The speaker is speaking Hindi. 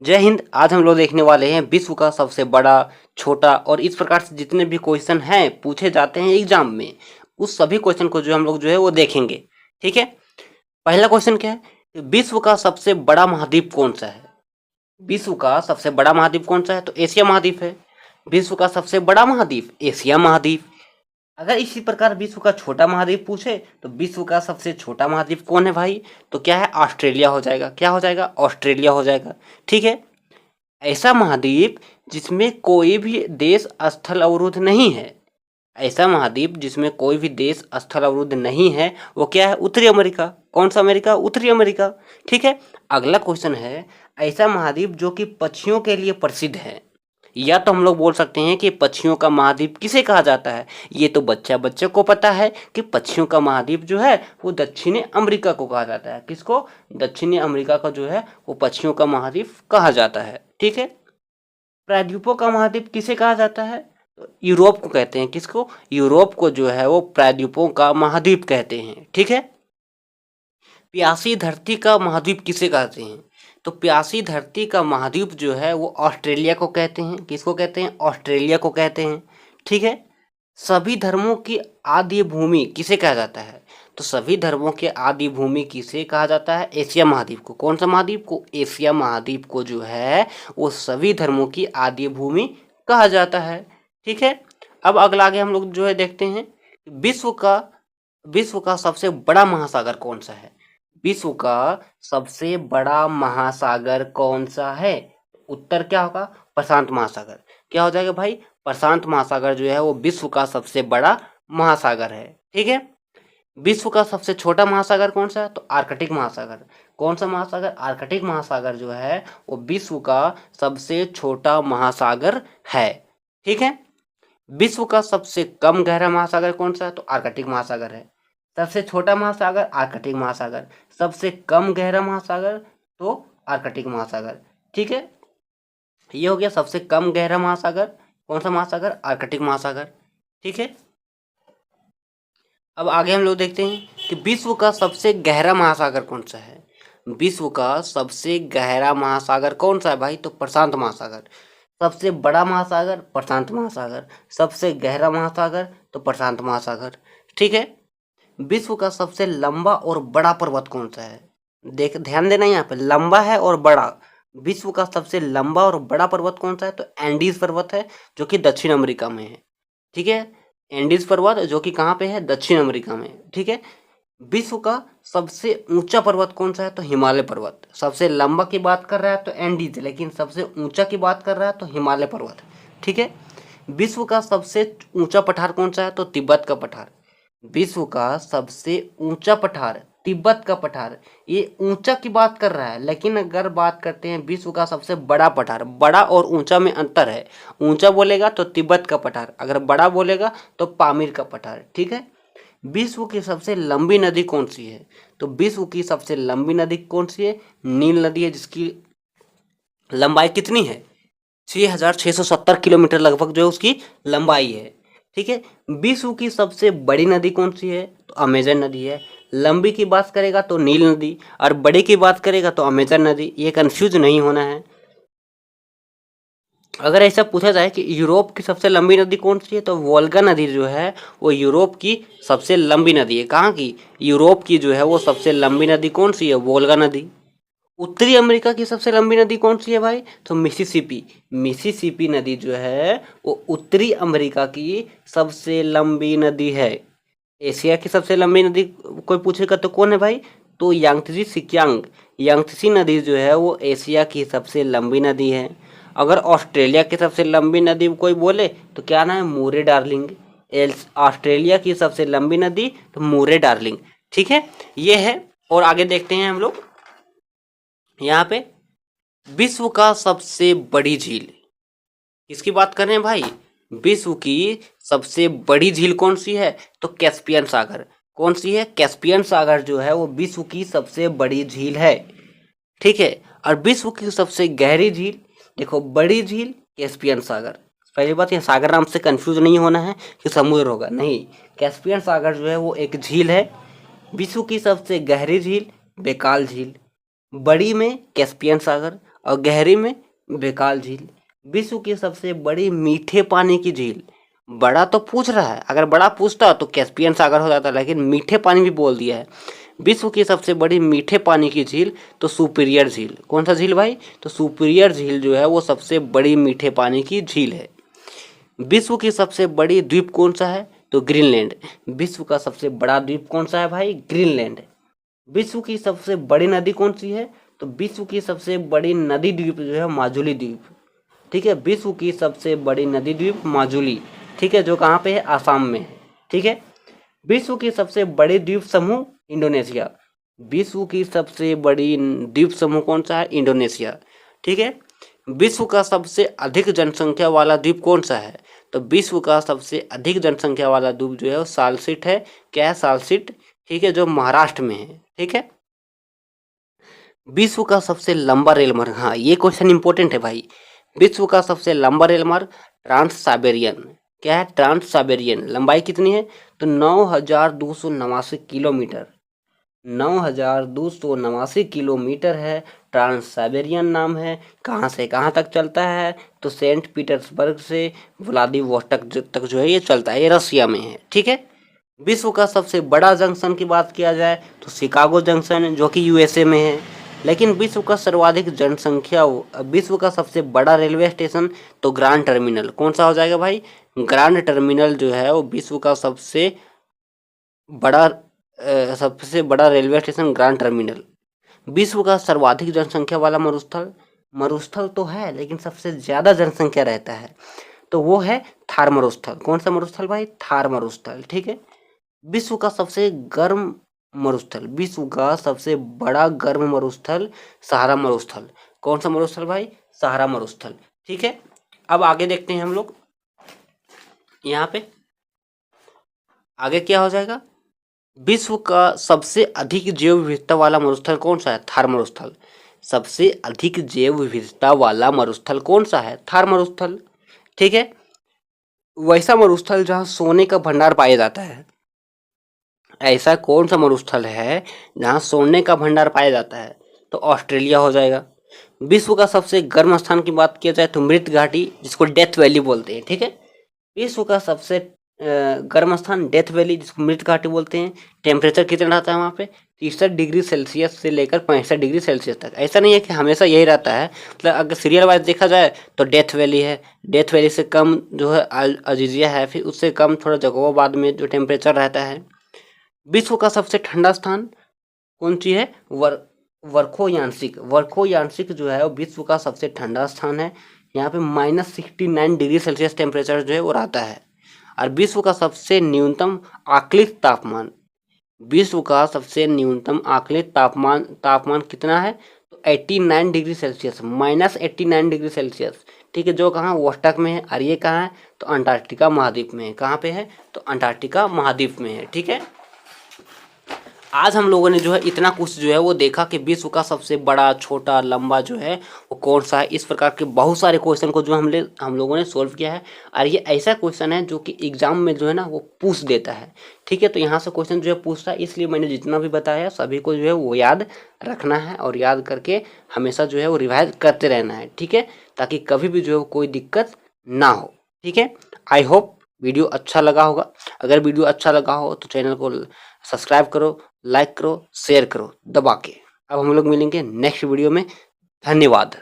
जय हिंद। आज हम लोग देखने वाले हैं विश्व का सबसे बड़ा, छोटा और इस प्रकार से जितने भी क्वेश्चन हैं पूछे जाते हैं एग्जाम में, उस सभी क्वेश्चन को जो हम लोग जो है वो देखेंगे। ठीक है। पहला क्वेश्चन क्या है कि विश्व का सबसे बड़ा महाद्वीप कौन सा है। विश्व का सबसे बड़ा महाद्वीप कौन सा है, तो एशिया महाद्वीप है। विश्व का सबसे बड़ा महाद्वीप एशिया महाद्वीप। अगर इसी प्रकार विश्व का छोटा महाद्वीप पूछे तो विश्व का सबसे छोटा महाद्वीप कौन है भाई, तो क्या है, ऑस्ट्रेलिया हो जाएगा। क्या हो जाएगा, ऑस्ट्रेलिया हो जाएगा। ठीक है। ऐसा महाद्वीप जिसमें कोई भी देश स्थल अवरुद्ध नहीं है, ऐसा महाद्वीप जिसमें कोई भी देश स्थल अवरुद्ध नहीं है, वो क्या है, उत्तरी अमेरिका। कौन सा अमेरिका, उत्तरी अमेरिका। ठीक है। अगला क्वेश्चन है, ऐसा महाद्वीप जो कि पक्षियों के लिए प्रसिद्ध है, या तो हम लोग बोल सकते हैं कि पक्षियों का महाद्वीप किसे कहा जाता है। ये तो बच्चे को पता है कि पक्षियों का महाद्वीप जो है वो दक्षिणी अमेरिका को कहा जाता है। किसको, दक्षिणी अमेरिका का जो है वो पक्षियों का महाद्वीप कहा जाता है। ठीक है। प्रायद्वीपों का महाद्वीप किसे कहा जाता है, तो यूरोप को कहते हैं। किसको, यूरोप को जो है वो प्रायद्वीपों का महाद्वीप कहते हैं। ठीक है। प्यासी धरती का महाद्वीप किसे कहते हैं, तो प्यासी धरती का महाद्वीप जो है वो ऑस्ट्रेलिया को कहते हैं। किसको कहते हैं, ऑस्ट्रेलिया को कहते हैं। ठीक है। सभी धर्मों की आदि भूमि किसे कहा जाता है, तो सभी धर्मों के आदि भूमि किसे कहा जाता है, एशिया महाद्वीप को। कौन सा महाद्वीप को, एशिया महाद्वीप को जो है वो सभी धर्मों की आदि भूमि कहा जाता है। ठीक है। अब अगला आगे हम लोग जो है देखते हैं विश्व का सबसे बड़ा महासागर कौन सा है। विश्व का सबसे बड़ा महासागर कौन सा है, उत्तर क्या होगा, प्रशांत महासागर। क्या हो जाएगा भाई, प्रशांत महासागर जो है वो विश्व का सबसे बड़ा महासागर है। ठीक है। विश्व का सबसे छोटा महासागर कौन सा है, तो आर्कटिक महासागर। कौन सा महासागर, आर्कटिक महासागर जो है वो विश्व का सबसे छोटा महासागर है। ठीक है। विश्व का सबसे कम गहरा महासागर कौन सा है, तो आर्कटिक महासागर है। सबसे छोटा महासागर आर्कटिक महासागर, सबसे कम गहरा महासागर तो आर्कटिक महासागर। ठीक है। ये हो गया सबसे कम गहरा महासागर, कौन सा महासागर, आर्कटिक महासागर। ठीक है। अब आगे हम लोग देखते हैं कि विश्व का सबसे गहरा महासागर कौन सा है। विश्व का सबसे गहरा महासागर कौन सा है भाई, तो प्रशांत महासागर। सबसे बड़ा महासागर प्रशांत महासागर, सबसे गहरा महासागर तो प्रशांत महासागर। ठीक है। विश्व का सबसे लंबा और बड़ा पर्वत कौन सा है, देख ध्यान देना यहाँ पे, लंबा है और बड़ा। विश्व का सबसे लंबा और बड़ा पर्वत कौन सा है, तो एंडीज पर्वत है जो कि दक्षिण अमेरिका में है। ठीक है। एंडीज पर्वत जो कि कहाँ पे है, दक्षिण अमेरिका में। ठीक है। विश्व का सबसे ऊंचा पर्वत कौन सा है, तो हिमालय पर्वत। सबसे लंबा की बात कर रहा है तो एंडीज, लेकिन सबसे ऊंचा की बात कर रहा है तो हिमालय पर्वत। ठीक है। विश्व का सबसे ऊंचा पठार कौन सा है, तो तिब्बत का पठार। विश्व का सबसे ऊंचा पठार तिब्बत का पठार। ये ऊंचा की बात कर रहा है, लेकिन अगर बात करते हैं विश्व का सबसे बड़ा पठार, बड़ा और ऊंचा में अंतर है। ऊंचा बोलेगा तो तिब्बत का पठार, अगर बड़ा बोलेगा तो पामीर का पठार। ठीक है। विश्व की सबसे लंबी नदी कौन सी है, तो विश्व की सबसे लंबी नदी कौन सी है, नील नदी है, जिसकी लंबाई कितनी है, 6,670 किलोमीटर लगभग जो है उसकी लंबाई है। ठीक है। विश्व की सबसे बड़ी नदी कौन सी है, तो अमेजन नदी है। लंबी की बात करेगा तो नील नदी, और बड़ी की बात करेगा तो अमेजन नदी। ये कंफ्यूज नहीं होना है। अगर ऐसा पूछा जाए कि यूरोप की सबसे लंबी नदी कौन सी है, तो वोल्गा नदी जो है वो यूरोप की सबसे लंबी नदी है। कहाँ की, यूरोप की जो है वो सबसे लंबी नदी कौन सी है, वोल्गा नदी। उत्तरी अमेरिका की सबसे लंबी नदी कौन सी है भाई, तो मिसिसिपी। मिसिसिपी नदी जो है वो उत्तरी अमेरिका की सबसे लंबी नदी है। एशिया की सबसे लंबी नदी कोई पूछेगा तो कौन है भाई, तो यांगत्सी सिकियांग। यांगत्सी नदी जो है वो एशिया की सबसे लंबी नदी है। अगर ऑस्ट्रेलिया की सबसे लंबी नदी कोई बोले तो क्या नाम है, मूरे डार्लिंग। ऑस्ट्रेलिया की सबसे लंबी नदी तो मूरे डार्लिंग। ठीक है। ये है। और आगे देखते हैं हम लोग यहाँ पे, विश्व का सबसे बड़ी झील, किसकी बात कर रहे हैं भाई, विश्व की सबसे बड़ी झील कौन सी है, तो कैस्पियन सागर। कौन सी है, कैस्पियन सागर जो है वो विश्व की सबसे बड़ी झील है। ठीक है। और विश्व की सबसे गहरी झील, देखो बड़ी झील कैस्पियन सागर। पहली बात ये सागर नाम से कंफ्यूज नहीं होना है कि समुद्र होगा, नहीं। कैस्पियन सागर जो है वो एक झील है। विश्व की सबसे गहरी झील बेकाल झील, बड़ी में कैस्पियन सागर और गहरी में बेकाल झील। विश्व की सबसे बड़ी मीठे पानी की झील। बड़ा तो पूछ रहा है, अगर बड़ा पूछता तो कैस्पियन सागर हो जाता, लेकिन मीठे पानी भी बोल दिया है। विश्व की सबसे बड़ी मीठे पानी की झील तो सुपीरियर झील। कौन सा झील भाई? तो सुपीरियर झील जो है वो सबसे बड़ी मीठे पानी की झील है। विश्व की सबसे बड़ी द्वीप कौन सा है? तो ग्रीनलैंड। विश्व का सबसे बड़ा द्वीप कौन सा है भाई? ग्रीनलैंड। विश्व की सबसे बड़ी नदी कौन सी है? तो विश्व की सबसे बड़ी नदी द्वीप जो है माजुली द्वीप। ठीक है, विश्व की सबसे बड़ी नदी द्वीप माजुली। ठीक है, जो कहाँ पे है? आसाम में है। ठीक है, विश्व की सबसे बड़ी द्वीप समूह इंडोनेशिया। विश्व की सबसे बड़ी द्वीप समूह कौन सा है? इंडोनेशिया। ठीक है, विश्व का सबसे अधिक जनसंख्या वाला द्वीप कौन सा है? तो विश्व का सबसे अधिक जनसंख्या वाला द्वीप जो है वो सालसिट है। क्या है? सालसिट। ठीक है, जो महाराष्ट्र में है। ठीक है, विश्व का सबसे लंबा रेल मार्ग, हाँ ये क्वेश्चन इंपॉर्टेंट है भाई। विश्व का सबसे लंबा रेल मार्ग ट्रांस साइबेरियन। क्या है? Trans Siberian. लंबाई कितनी है? तो 9,289 किलोमीटर। 9,289 किलोमीटर है। ट्रांस साइबेरियन नाम है। कहाँ से कहाँ तक चलता है? तो सेंट पीटर्सबर्ग से व्लादिवोस्टोक तक जो है ये चलता है। ये रसिया में है। ठीक है, विश्व का सबसे बड़ा जंक्शन की बात किया जाए तो शिकागो जंक्शन, जो कि यूएसए में है। लेकिन विश्व का सर्वाधिक जनसंख्या, विश्व का सबसे बड़ा रेलवे स्टेशन तो ग्रांड टर्मिनल। कौन सा हो जाएगा भाई? ग्रांड टर्मिनल जो है वो विश्व का सबसे बड़ा रेलवे स्टेशन ग्रांड टर्मिनल। विश्व का सर्वाधिक जनसंख्या वाला मरुस्थल, मरुस्थल तो है लेकिन सबसे ज्यादा जनसंख्या रहता है तो वो है थार मरुस्थल। कौन सा मरुस्थल भाई? थार मरुस्थल। ठीक है, विश्व का सबसे गर्म मरुस्थल, विश्व का सबसे बड़ा गर्म मरुस्थल सहारा मरुस्थल। कौन सा मरुस्थल भाई? सहारा मरुस्थल। ठीक है, अब आगे देखते हैं हम लोग। यहाँ पे आगे क्या हो जाएगा? विश्व का सबसे अधिक जैव विविधता वाला मरुस्थल कौन सा है? थार मरुस्थल। सबसे अधिक जैव विविधता वाला मरुस्थल कौन सा है? थार मरुस्थल। ठीक है, वैसा मरुस्थल जहाँ सोने का भंडार पाया जाता है, ऐसा कौन सा मरुस्थल है जहाँ सोने का भंडार पाया जाता है? तो ऑस्ट्रेलिया हो जाएगा। विश्व का सबसे गर्म स्थान की बात किया जाए तो मृत घाटी, जिसको डेथ वैली बोलते हैं। ठीक है, विश्व का सबसे गर्म स्थान डेथ वैली, जिसको मृत घाटी बोलते हैं। टेम्परेचर कितना रहता है वहाँ पे? 63 डिग्री सेल्सियस से लेकर 65 डिग्री सेल्सियस तक। ऐसा नहीं है कि हमेशा यही रहता है, मतलब अगर सीरियल वाइज देखा जाए तो डेथ वैली है। डेथ वैली से कम जो है अजीजिया है, फिर उससे कम थोड़ा जकोबाबाद में जो टेम्परेचर रहता है। विश्व का सबसे ठंडा स्थान कौन सी है? वर्खोयांशिक। वर्खोयांशिक जो है वो विश्व का सबसे ठंडा स्थान है। यहाँ पे -69 डिग्री सेल्सियस टेम्परेचर जो है वो रहता है। और विश्व का सबसे न्यूनतम आकलित तापमान, विश्व का सबसे न्यूनतम आकलित तापमान कितना है? तो 89 डिग्री सेल्सियस, -89 डिग्री सेल्सियस। ठीक है, जो कहाँ? वोस्टक में है। और ये कहाँ है? तो अंटार्कटिका महाद्वीप में है। कहाँ पे है? तो अंटार्कटिका महाद्वीप में है। ठीक है, आज हम लोगों ने जो है इतना कुछ जो है वो देखा कि विश्व का सबसे बड़ा, छोटा, लंबा जो है वो कौन सा है। इस प्रकार के बहुत सारे क्वेश्चन को जो हम लोगों ने सोल्व किया है। और ये ऐसा क्वेश्चन है जो कि एग्जाम में जो है ना वो पूछ देता है। ठीक है, तो यहाँ से क्वेश्चन जो है पूछता है, इसलिए मैंने जितना भी बताया सभी को जो है वो याद रखना है और याद करके हमेशा जो है वो रिवाइज करते रहना है। ठीक है, ताकि कभी भी जो है कोई दिक्कत ना हो। ठीक है, आई होप वीडियो अच्छा लगा होगा। अगर वीडियो अच्छा लगा हो तो चैनल को सब्सक्राइब करो, लाइक करो, शेयर करो दबा के। अब हम लोग मिलेंगे नेक्स्ट वीडियो में। धन्यवाद।